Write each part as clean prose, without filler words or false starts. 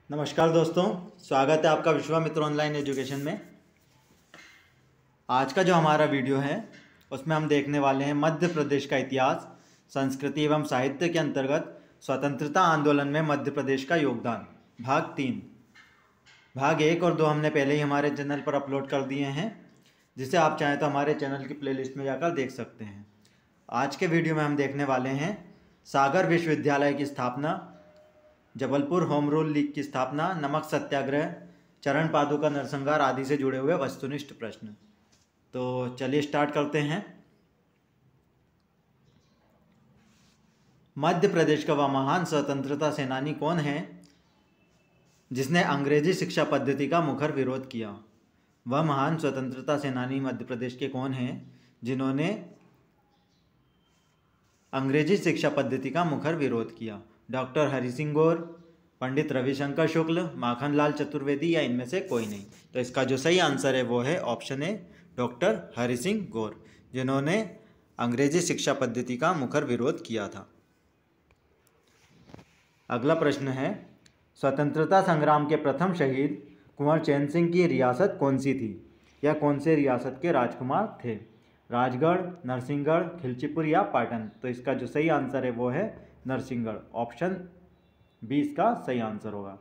नमस्कार दोस्तों, स्वागत है आपका विश्वामित्र ऑनलाइन एजुकेशन में। आज का जो हमारा वीडियो है उसमें हम देखने वाले हैं मध्य प्रदेश का इतिहास, संस्कृति एवं साहित्य के अंतर्गत स्वतंत्रता आंदोलन में मध्य प्रदेश का योगदान, भाग 3। भाग 1 और 2 हमने पहले ही हमारे चैनल पर अपलोड कर दिए हैं, जिसे आप चाहें तो हमारे चैनल की प्लेलिस्ट में जाकर देख सकते हैं। आज के वीडियो में हम देखने वाले हैं सागर विश्वविद्यालय की स्थापना, जबलपुर होम रूल लीग की स्थापना, नमक सत्याग्रह, चरण पादुका नरसंहार आदि से जुड़े हुए वस्तुनिष्ठ प्रश्न। तो चलिए स्टार्ट करते हैं। मध्य प्रदेश का वह महान स्वतंत्रता सेनानी कौन है जिसने अंग्रेजी शिक्षा पद्धति का मुखर विरोध किया? वह महान स्वतंत्रता सेनानी मध्य प्रदेश के कौन हैं जिन्होंने अंग्रेजी शिक्षा पद्धति का मुखर विरोध किया? डॉक्टर हरि सिंह गौर, पंडित रविशंकर शुक्ल, माखनलाल चतुर्वेदी या इनमें से कोई नहीं। तो इसका जो सही आंसर है वो है option A, doctor Hari Singh Gaur, जिन्होंने अंग्रेजी शिक्षा पद्धति का मुखर विरोध किया था। अगला प्रश्न है, स्वतंत्रता संग्राम के प्रथम शहीद कुंवर चैन सिंह की रियासत कौन सी थी या कौन से रियासत के राजकुमार थे? राजगढ़, नरसिंहगढ़, खिलचीपुर या पाटन? तो इसका जो सही आंसर है वो है नरसिंहगढ़। ऑप्शन 20 का सही आंसर होगा।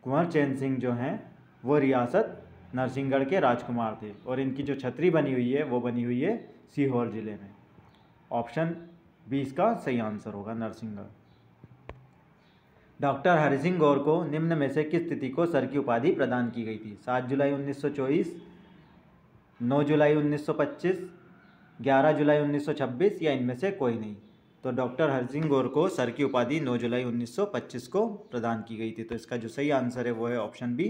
कुंवर चैन सिंह जो हैं वो रियासत नरसिंहगढ़ के राजकुमार थे और इनकी जो छतरी बनी हुई है वो बनी हुई है सीहोर जिले में। ऑप्शन 20 का सही आंसर होगा नरसिंहगढ़। डॉक्टर हरि सिंह गौर को निम्न में से किस तिथि को सर की उपाधि प्रदान की गई थी? 7 जुलाई 1924, 9 जुलाई 1925, 11 जुलाई 1926 या इनमें से कोई नहीं? तो डॉक्टर हरि सिंह गौर को सर की उपाधि 9 जुलाई 1925 को प्रदान की गई थी। तो इसका जो सही आंसर है वो है ऑप्शन बी,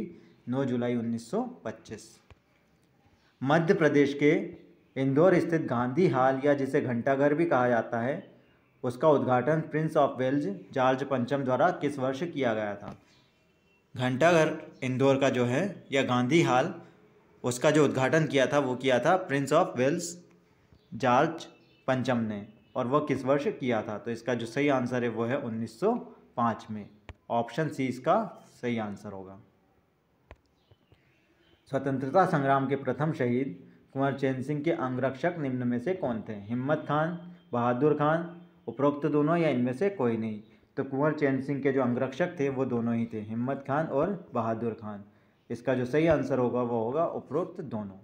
9 जुलाई 1925। मध्य प्रदेश के इंदौर स्थित गांधी हाल या जिसे घंटाघर भी कहा जाता है, उसका उद्घाटन प्रिंस ऑफ वेल्स जॉर्ज पंचम द्वारा किस वर्ष किया गया था? घंटाघर इंदौर का जो है या गांधी हाल, उसका जो उद्घाटन किया था वो किया था प्रिंस ऑफ वेल्स जॉर्ज पंचम ने, और वह किस वर्ष किया था? तो इसका जो सही आंसर है वो है 1905 में। ऑप्शन सी इसका सही आंसर होगा। स्वतंत्रता संग्राम के प्रथम शहीद कुंवर चैन सिंह के अंगरक्षक निम्न में से कौन थे? हिम्मत खान, बहादुर खान, उपरोक्त दोनों या इनमें से कोई नहीं? तो कुंवर चैन सिंह के जो अंगरक्षक थे वो दोनों ही थे, हिम्मत खान और बहादुर खान। इसका जो सही आंसर होगा वो होगा उपरोक्त दोनों।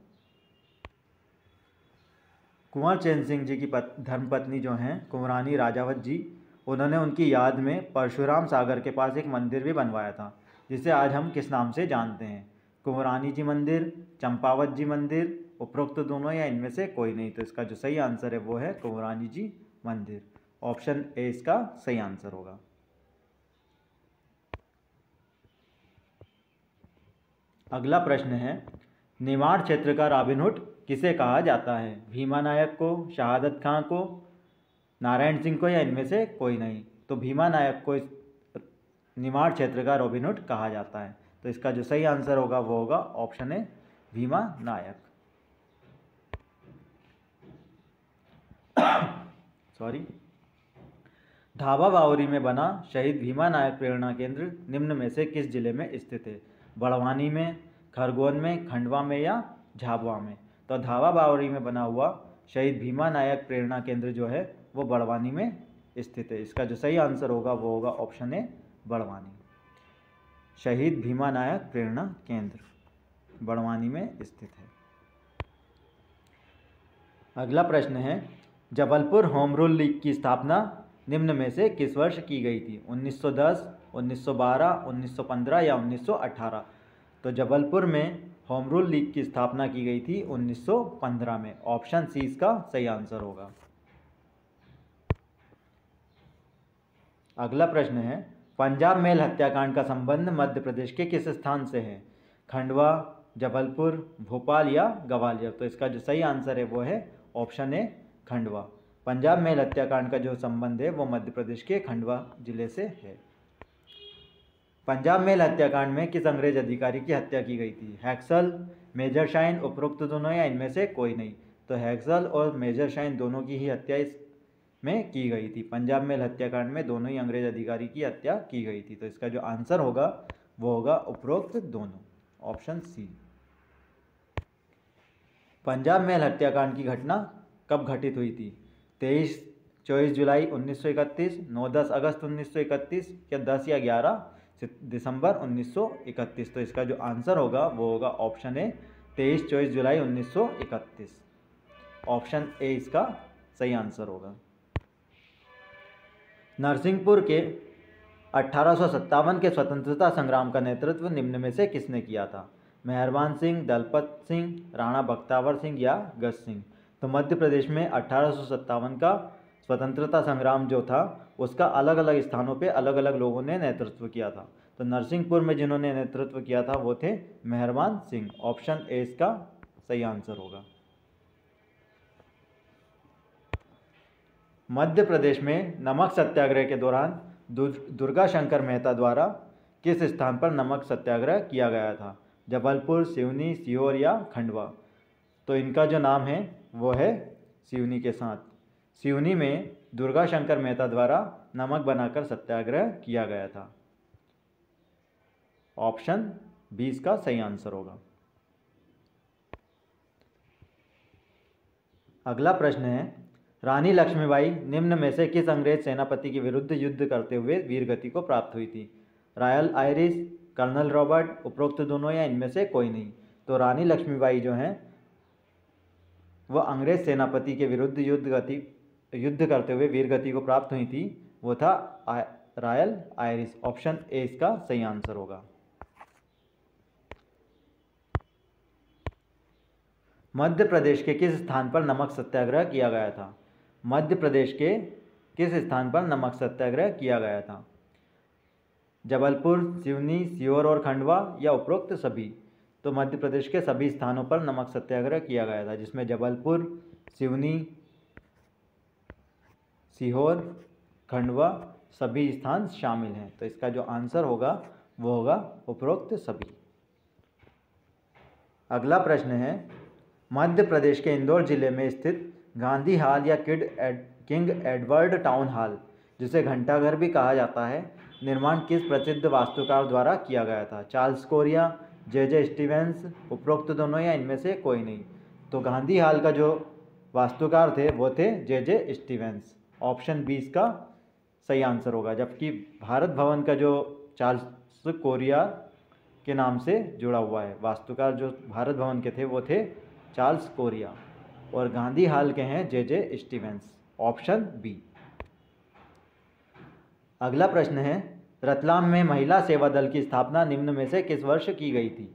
कुंवर चैन सिंह जी की धर्मपत्नी जो हैं कुंवरानी राजावत जी, उन्होंने उनकी याद में परशुराम सागर के पास एक मंदिर भी बनवाया था, जिसे आज हम किस नाम से जानते हैं? कुंवरानी जी मंदिर, चंपावत जी मंदिर, उपरोक्त दोनों या इनमें से कोई नहीं? तो इसका जो सही आंसर है वो है कुंवरानी जी मंदिर। ऑप्शन ए इसका सही आंसर होगा। अगला प्रश्न है, निमाड़ क्षेत्र का रॉबिनहुड किसे कहा जाता है? भीमा नायक को, शहादत खां को, नारायण सिंह को या इनमें से कोई नहीं? तो भीमा नायक को इस निमाड़ क्षेत्र का रॉबिनहुड कहा जाता है। तो इसका जो सही आंसर होगा वो होगा option A, Bhima Nayak. Sorry. Dhaba Bawri में बना शहीद भीमा नायक प्रेरणा केंद्र निम्न में से किस जिले में स्थित है? बड़वानी में, खरगोन में, खंडवा में या झाबुआ में? तो ढाबा बावरी में बना हुआ शहीद भीमा नायक प्रेरणा केंद्र जो है वो बड़वानी में स्थित है। इसका जो सही आंसर होगा वो होगा ऑप्शन ए, बड़वानी। शहीद भीमा नायक प्रेरणा केंद्र बड़वानी में स्थित है। अगला प्रश्न है, जबलपुर होम रूल लीग की स्थापना निम्न में से किस वर्ष की गई थी? 1910, 1912, 1915 या 1918? तो जबलपुर में होम रूल लीग की स्थापना की गई थी 1915 में। ऑप्शन सी इसका सही आंसर होगा। अगला प्रश्न है, पंजाब मेल हत्याकांड का संबंध मध्य प्रदेश के किस स्थान से है? खंडवा, जबलपुर, भोपाल या ग्वालियर? तो इसका जो सही आंसर है वो है option A, Khandwa. Punjab mail हत्याकांड का जो संबंध है वो मध्य प्रदेश के खंडवा जिले से है। पंजाब मेल हत्याकांड में किस अंग्रेज अधिकारी की हत्या की गई थी? हैक्सल, मेजर शाइन, उपरोक्त दोनों या इनमें से कोई नहीं? तो हैक्सल और मेजर शाइन दोनों की ही हत्या इस में की गई थी। पंजाब मेल हत्याकांड में दोनों ही अंग्रेज अधिकारी की हत्या की गई थी। तो इसका जो आंसर होगा वो होगा उपरोक्त दोनों, ऑप्शन सी। पंजाब मेल हत्याकांड की घटना कब घटित हुई थी? 24 जुलाई 1931, 9-10 अगस्त 1931 या 10 या 11 दिसंबर 1931। तो इसका जो आंसर होगा वो होगा option A, 23-24 July 1931। Option A इसका सही आंसर होगा। नरसिंहपुर के 1857 के स्वतंत्रता संग्राम का नेतृत्व निम्न में से किसने किया था? मेहरबान सिंह, दलपत सिंह, राणा बख्तावर सिंह या गज सिंह। तो मध्य प्रदेश में 1857 का स्वतंत्रता संग्राम जो था उसका अलग अलग स्थानों पे अलग अलग लोगों ने नेतृत्व किया था। तो नरसिंहपुर में जिन्होंने नेतृत्व किया था वो थे मेहरबान सिंह। ऑप्शन ए इसका सही आंसर होगा। मध्य प्रदेश में नमक सत्याग्रह के दौरान दुर्गा शंकर मेहता द्वारा किस स्थान पर नमक सत्याग्रह किया गया था? जबलपुर, सिवनी, सीहोर या खंडवा। तो इनका जो नाम है वो है सिवनी के साथ। सिवनी में दुर्गा शंकर मेहता द्वारा नमक बनाकर सत्याग्रह किया गया था। ऑप्शन 20 का सही आंसर होगा। अगला प्रश्न है, रानी लक्ष्मीबाई निम्न में से किस अंग्रेज सेनापति के विरुद्ध युद्ध करते हुए वीरगति को प्राप्त हुई थी? रॉयल आयरिश, कर्नल रॉबर्ट, उपरोक्त दोनों या इनमें से कोई नहीं। तो रानी लक्ष्मीबाई जो हैं वह अंग्रेज सेनापति के विरुद्ध युद्ध करते हुए वीरगति को प्राप्त हुई थी, वो था रॉयल आयरिश। ऑप्शन ए इसका सही आंसर होगा। मध्य प्रदेश के किस स्थान पर नमक सत्याग्रह किया गया था? मध्य प्रदेश के किस स्थान पर नमक सत्याग्रह किया गया था? जबलपुर, सिवनी, सीहोर और खंडवा या उपरोक्त सभी। तो मध्य प्रदेश के सभी स्थानों पर नमक सत्याग्रह किया गया था, जिसमें जबलपुर, सिवनी, सीहोर, खंडवा सभी स्थान शामिल हैं। तो इसका जो आंसर होगा वो होगा उपरोक्त सभी। अगला प्रश्न है, मध्य प्रदेश के इंदौर जिले में स्थित गांधी हाल या किंग एडवर्ड टाउन हाल, जिसे घंटाघर भी कहा जाता है, निर्माण किस प्रसिद्ध वास्तुकार द्वारा किया गया था? चार्ल्स कोरिया, जे स्टीवेंस, उपरोक्त दोनों या इनमें से कोई नहीं। तो गांधी हाल का जो वास्तुकार थे वो थे जे स्टीवेंस। ऑप्शन 20 का सही आंसर होगा। जबकि भारत भवन का जो चार्ल्स कोरिया के नाम से जुड़ा हुआ है, वास्तुकार जो भारत भवन के थे वो थे चार्ल्स कोरिया, और गांधी हाल के हैं जे स्टीवेंस। Option B. अगला प्रश्न है, रतलाम में महिला सेवा दल की स्थापना निम्न में से किस वर्ष की गई थी?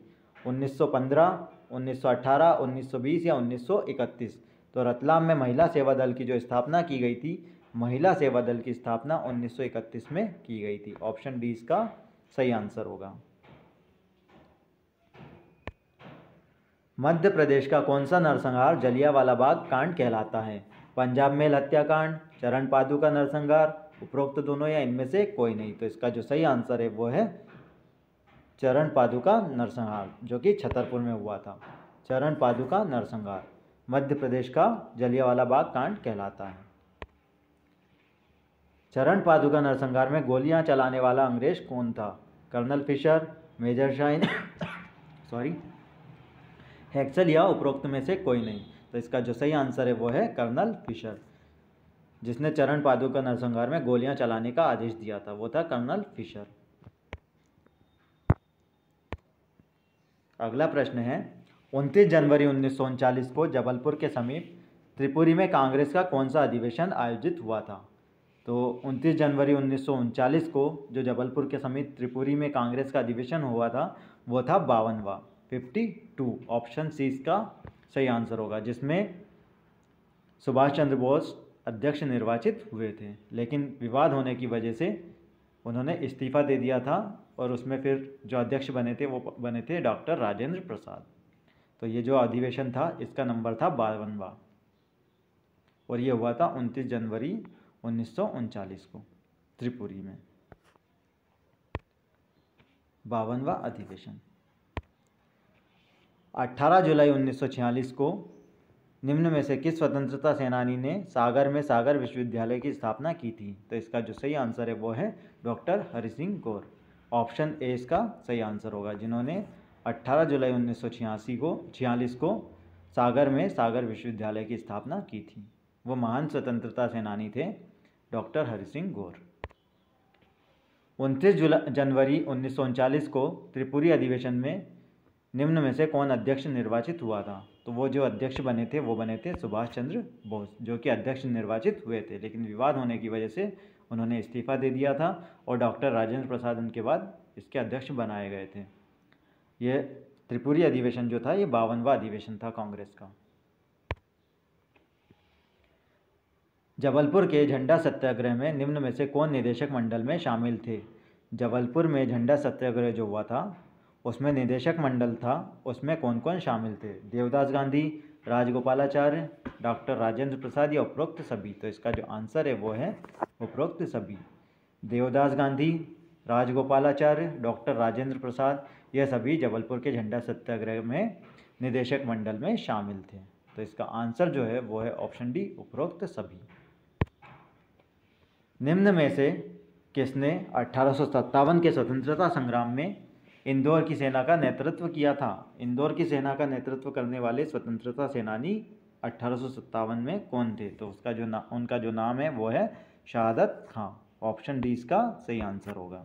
1915, 1918, 1920 या 1931। तो रतलाम में महिला सेवा दल की जो स्थापना की गई थी, महिला सेवा दल की स्थापना 1931 में की गई थी। ऑप्शन डी इसका सही आंसर होगा। मध्य प्रदेश का कौन सा नरसंहार जलियांवाला बाग कांड कहलाता है? पंजाब मेल हत्याकांड, चरण पादुका नरसंहार, उपरोक्त दोनों या इनमें से कोई नहीं। तो इसका जो सही आंसर है वो है चरण पादुका नरसंहार, जो कि छतरपुर में हुआ था। चरण पादुका नरसंहार मध्य प्रदेश का जलियांवाला बाग कांड कहलाता है। चरण पादुका नरसंहार में गोलियां चलाने वाला अंग्रेज कौन था? कर्नल फिशर, मेजर शाइन हेक्सल या उपरोक्त में से कोई नहीं। तो इसका जो सही आंसर है वो है कर्नल फिशर, जिसने चरण पादुका नरसंहार में गोलियां चलाने का आदेश दिया था, वो था कर्नल फिशर। अगला प्रश्न है, 29 जनवरी 1939 को जबलपुर के समीप त्रिपुरी में कांग्रेस का कौन सा अधिवेशन आयोजित हुआ था? तो 29 जनवरी 1939 को जो जबलपुर के समीप त्रिपुरी में कांग्रेस का अधिवेशन हुआ था वो था 52वां, 52। ऑप्शन सी इसका सही आंसर होगा, जिसमें सुभाष चंद्र बोस अध्यक्ष निर्वाचित हुए थे, लेकिन विवाद होने की वजह से उन्होंने इस्तीफा दे दिया था और उसमें फिर जो अध्यक्ष बने थे वो बने थे डॉक्टर राजेंद्र प्रसाद। तो ये जो अधिवेशन था इसका नंबर था 52वां और ये हुआ था 29 जनवरी 1939 को त्रिपुरी में, 52वां अधिवेशन। 18 जुलाई 1946 को निम्न में से किस स्वतंत्रता सेनानी ने सागर में सागर विश्वविद्यालय की स्थापना की थी? तो इसका जो सही आंसर है वो है doctor Hari Singh Gaur. Option A इसका सही आंसर होगा, जिन्होंने 18 जुलाई 1946 को सागर में सागर विश्वविद्यालय की स्थापना की थी। वो महान स्वतंत्रता सेनानी थे डॉक्टर हरि सिंह गौर। 29 जनवरी 1939 को त्रिपुरी अधिवेशन में निम्न में से कौन अध्यक्ष निर्वाचित हुआ था? तो वो जो अध्यक्ष बने थे वो बने थे सुभाष चंद्र बोस, जो कि अध्यक्ष निर्वाचित हुए थे, लेकिन विवाद होने की वजह से उन्होंने इस्तीफा दे दिया था और डॉक्टर राजेंद्र प्रसाद उनके बाद इसके अध्यक्ष बनाए गए थे। ये त्रिपुरी अधिवेशन जो था ये 52वां अधिवेशन था कांग्रेस का। जबलपुर के झंडा सत्याग्रह में निम्न में से कौन निदेशक मंडल में शामिल थे? जबलपुर में झंडा सत्याग्रह जो हुआ था उसमें निदेशक मंडल था, उसमें कौन कौन शामिल थे? देवदास गांधी, राजगोपालाचार्य, डॉक्टर राजेंद्र प्रसाद या उपरोक्त सभी? तो इसका जो आंसर है वो है उपरोक्त सभी। देवदास गांधी, राजगोपालाचार्य, डॉक्टर राजेंद्र प्रसाद यह सभी जबलपुर के झंडा सत्याग्रह में निदेशक मंडल में शामिल थे। तो इसका आंसर जो है वो है ऑप्शन डी, उपरोक्त सभी। निम्न में से किसने 1857 के स्वतंत्रता संग्राम में इंदौर की सेना का नेतृत्व किया था? इंदौर की सेना का नेतृत्व करने वाले स्वतंत्रता सेनानी 1857 में कौन थे? तो उसका जो उनका जो नाम है वो है शहादत खां। ऑप्शन डी इसका सही आंसर होगा।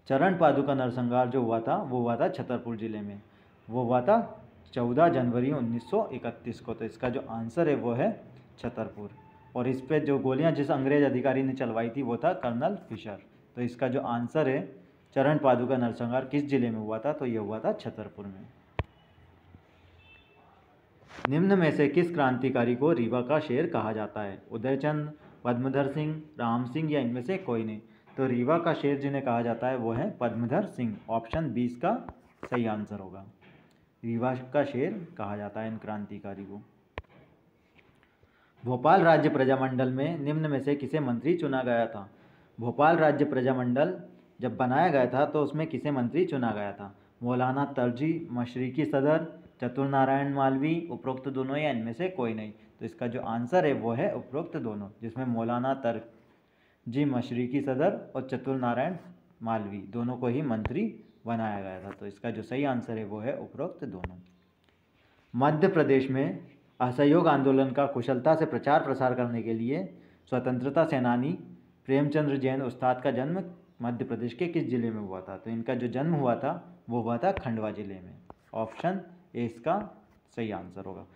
चरण पादुका नरसंहार जो हुआ था वो हुआ था छतरपुर जिले में, वो हुआ था 14 जनवरी 1931 को। तो इसका जो आंसर है वो है छतरपुर। और इस पे जो गोलियां जिस अंग्रेज अधिकारी ने चलवाई थी वो था कर्नल फिशर। तो इसका जो आंसर है चरण पादुका नरसंहार किस जिले में हुआ था? तो ये हुआ था छतरपुर में। निम्न में से किस क्रांतिकारी को रीवा का शेर कहा जाता है? उदयचंद, पद्मधर सिंह, राम सिंह या इनमें से कोई नहीं? तो रीवा का शेर जिन्हें कहा जाता है वो है पद्मधर सिंह। ऑप्शन 20 का सही आंसर होगा। रीवा का शेर कहा जाता है इन क्रांतिकारी को। भोपाल राज्य प्रजामंडल में निम्न में से किसे मंत्री चुना गया था? भोपाल राज्य प्रजामंडल जब बनाया गया था तो उसमें किसे मंत्री चुना गया था? मौलाना तरजी, मशरिकी सदर, चतुर नारायण मालवी, उपरोक्त दोनों या इनमें से कोई नहीं? तो इसका जो आंसर है वो है उपरोक्त दोनों, जिसमें मौलाना तरजी मशरिकी सदर और चतुर नारायण मालवी दोनों को ही मंत्री बनाया गया था। तो इसका जो सही आंसर है वो है उपरोक्त दोनों। मध्य प्रदेश में असहयोग आंदोलन का कुशलता से प्रचार प्रसार करने के लिए स्वतंत्रता सेनानी प्रेमचंद्र जैन उस्ताद का जन्म मध्य प्रदेश के किस जिले में हुआ था? तो इनका जो जन्म हुआ था वो हुआ था खंडवा जिले में। ऑप्शन ए इसका सही आंसर होगा।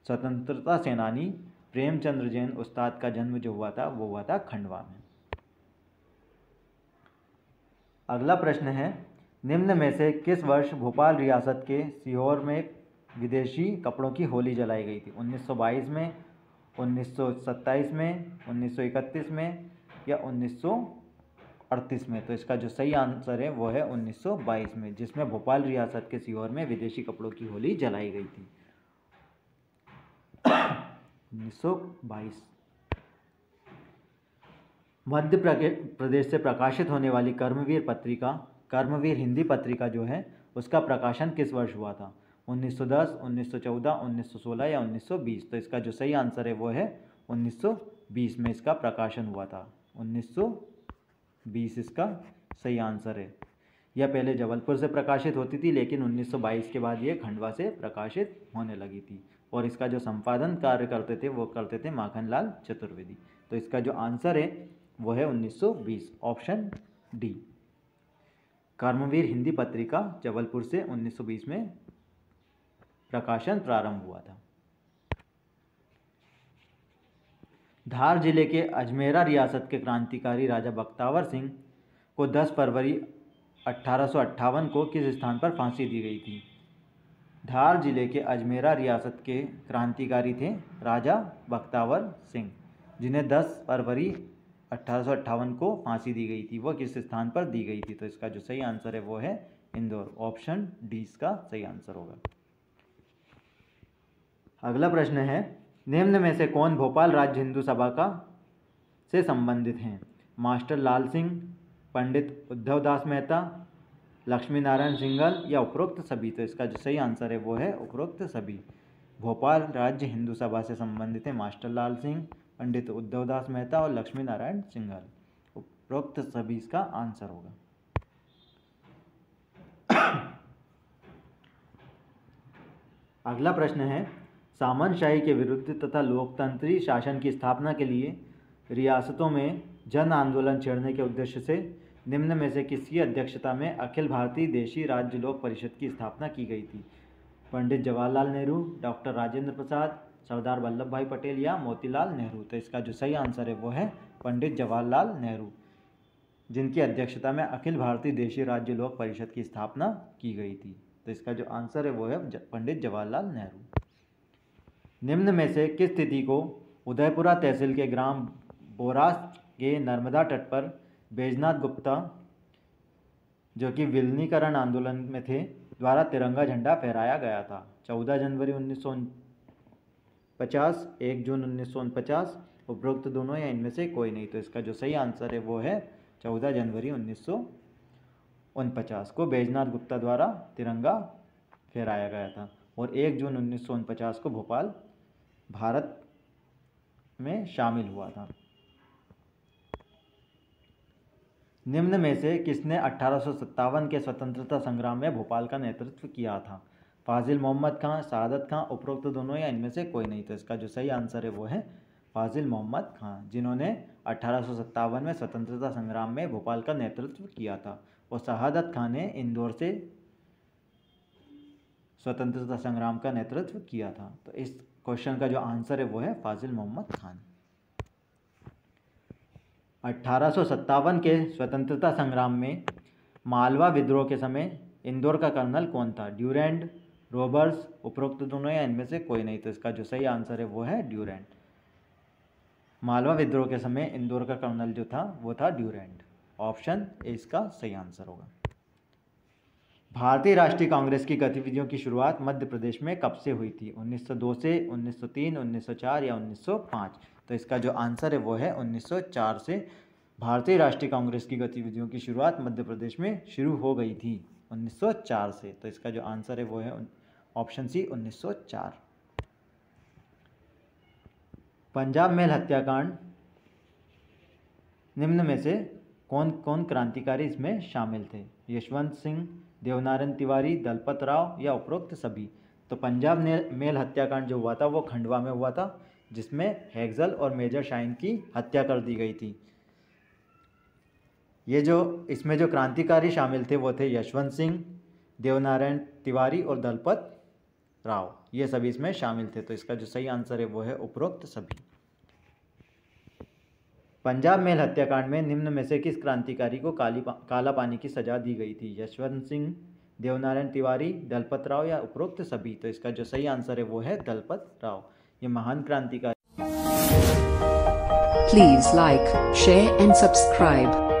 स्वतंत्रता सेनानी प्रेमचंद्र जैन उस्ताद का जन्म जो हुआ था वो हुआ था खंडवा में। अगला प्रश्न है, निम्न में से किस वर्ष भोपाल रियासत के सीहोर में विदेशी कपड़ों की होली जलाई गई थी? 1922 में, 1927 में, 1931 में या 1938 में? तो इसका जो सही आंसर है वो है 1922 में, जिसमें भोपाल रियासत के सीहोर में विदेशी कपड़ों की होली जलाई गई थी। 1922। मध्य प्रदेश से प्रकाशित होने वाली कर्मवीर पत्रिका, कर्मवीर हिंदी पत्रिका जो है उसका प्रकाशन किस वर्ष हुआ था? 1910, 1914, 1916 या 1920? तो इसका जो सही आंसर है वो है 1920 में इसका प्रकाशन हुआ था। 1920 इसका सही आंसर है। यह पहले जबलपुर से प्रकाशित होती थी, लेकिन 1922 के बाद ये खंडवा से प्रकाशित होने लगी थी। और इसका जो संपादन कार्य करते थे वो करते थे माखनलाल चतुर्वेदी। तो इसका जो आंसर है वो है 1920। ऑप्शन डी, कर्मवीर हिंदी पत्रिका जबलपुर से 1920 में प्रकाशन प्रारंभ हुआ था। धार जिले के अजमेरा रियासत के क्रांतिकारी राजा बख्तावर सिंह को 10 फरवरी 1858 को किस स्थान पर फांसी दी गई थी? धार जिले के अजमेरा रियासत के क्रांतिकारी थे राजा बख्तावर सिंह, जिन्हें 10 फरवरी 1858 को फांसी दी गई थी। वो किस स्थान पर दी गई थी? तो इसका जो सही आंसर है वो है इंदौर। ऑप्शन डी इसका सही आंसर होगा। अगला प्रश्न है, निम्न में से कौन भोपाल राज्य हिंदू सभा का से संबंधित हैं? मास्टर लाल सिंह, पंडित उद्धव दास मेहता, लक्ष्मी नारायण सिंघल या उपरोक्त सभी? तो इसका जो सही आंसर है वो है उपरोक्त सभी। भोपाल राज्य हिंदू सभा से संबंधित है मास्टर लाल सिंह, पंडित उद्धव दास मेहता और लक्ष्मी नारायण सिंघल। उपरोक्त सभी इसका आंसर होगा। अगला प्रश्न है, सामंतशाही के विरुद्ध तथा लोकतंत्री शासन की स्थापना के लिए रियासतों में जन आंदोलन छेड़ने के उद्देश्य से निम्न में से किसकी अध्यक्षता में अखिल भारतीय देशी राज्य लोक परिषद की स्थापना की गई थी? पंडित जवाहरलाल नेहरू, डॉक्टर राजेंद्र प्रसाद, सरदार वल्लभ भाई पटेल या मोतीलाल नेहरू? तो इसका जो सही आंसर है वो है पंडित जवाहरलाल नेहरू, जिनकी अध्यक्षता में अखिल भारतीय देशी राज्य लोक परिषद की स्थापना की गई थी। तो इसका जो आंसर है वो है पंडित जवाहरलाल नेहरू। निम्न में से किस तिथि को उदयपुरा तहसील के ग्राम बोरास के नर्मदा तट पर बैजनाथ गुप्ता, जो कि विलीनीकरण आंदोलन में थे, द्वारा तिरंगा झंडा फहराया गया था? 14 जनवरी 1950, 1 जून 1949, उपरोक्त दोनों या इनमें से कोई नहीं? तो इसका जो सही आंसर है वो है 14 जनवरी 1949 को बैजनाथ गुप्ता द्वारा तिरंगा फहराया गया था, और 1 जून 1949 को भोपाल भारत में शामिल हुआ था। निम्न में से किसने 1857 के स्वतंत्रता संग्राम में भोपाल का नेतृत्व किया था? फाजिल मोहम्मद खां, सादत खां, उपरोक्त दोनों या इनमें से कोई नहीं? तो इसका जो सही आंसर है वो है फाजिल मोहम्मद खां, जिन्होंने 1857 में स्वतंत्रता संग्राम में भोपाल का नेतृत्व किया था, और शहादत खां ने इंदौर से स्वतंत्रता संग्राम का नेतृत्व किया था। तो इस क्वेश्चन का जो आंसर है वो है फाजिल मोहम्मद खान। 1857 के स्वतंत्रता संग्राम में मालवा विद्रोह के समय इंदौर का कर्नल कौन था? ड्यूरेंट, रॉबर्ट्स, उपरोक्त दोनों या इनमें से कोई नहीं? तो इसका जो सही आंसर है वो है ड्यूरेंट। मालवा विद्रोह के समय इंदौर का कर्नल जो था वो था ड्यूरेंट। ऑप्शन ए इसका सही आंसर होगा। भारतीय राष्ट्रीय कांग्रेस की गतिविधियों की शुरुआत मध्य प्रदेश में कब से हुई थी? 1902 से, 1903, 1904 या 1905? तो इसका जो आंसर है वो है 1904 से भारतीय राष्ट्रीय कांग्रेस की गतिविधियों की शुरुआत मध्य प्रदेश में शुरू हो गई थी, 1904 से। तो इसका जो आंसर है वो है ऑप्शन सी 1904। पंजाब मेल हत्याकांड, निम्न में से कौन कौन क्रांतिकारी इसमें शामिल थे? यशवंत सिंह, देवनारायण तिवारी, दलपत राव या उपरोक्त सभी? तो पंजाब मेल हत्याकांड जो हुआ था वो खंडवा में हुआ था, जिसमें हेग्जल और मेजर शाइन की हत्या कर दी गई थी। ये जो इसमें जो क्रांतिकारी शामिल थे वो थे यशवंत सिंह, देवनारायण तिवारी और दलपत राव, ये सभी इसमें शामिल थे। तो इसका जो सही आंसर है वो है उपरोक्त सभी। पंजाब मेल हत्याकांड में निम्न में से किस क्रांतिकारी को काला पानी की सजा दी गई थी? यशवंत सिंह, देवनारायण तिवारी, दलपत राव या उपरोक्त सभी? तो इसका जो सही आंसर है वो है दलपत राव। ये महान क्रांतिकारी। Please like, share and subscribe.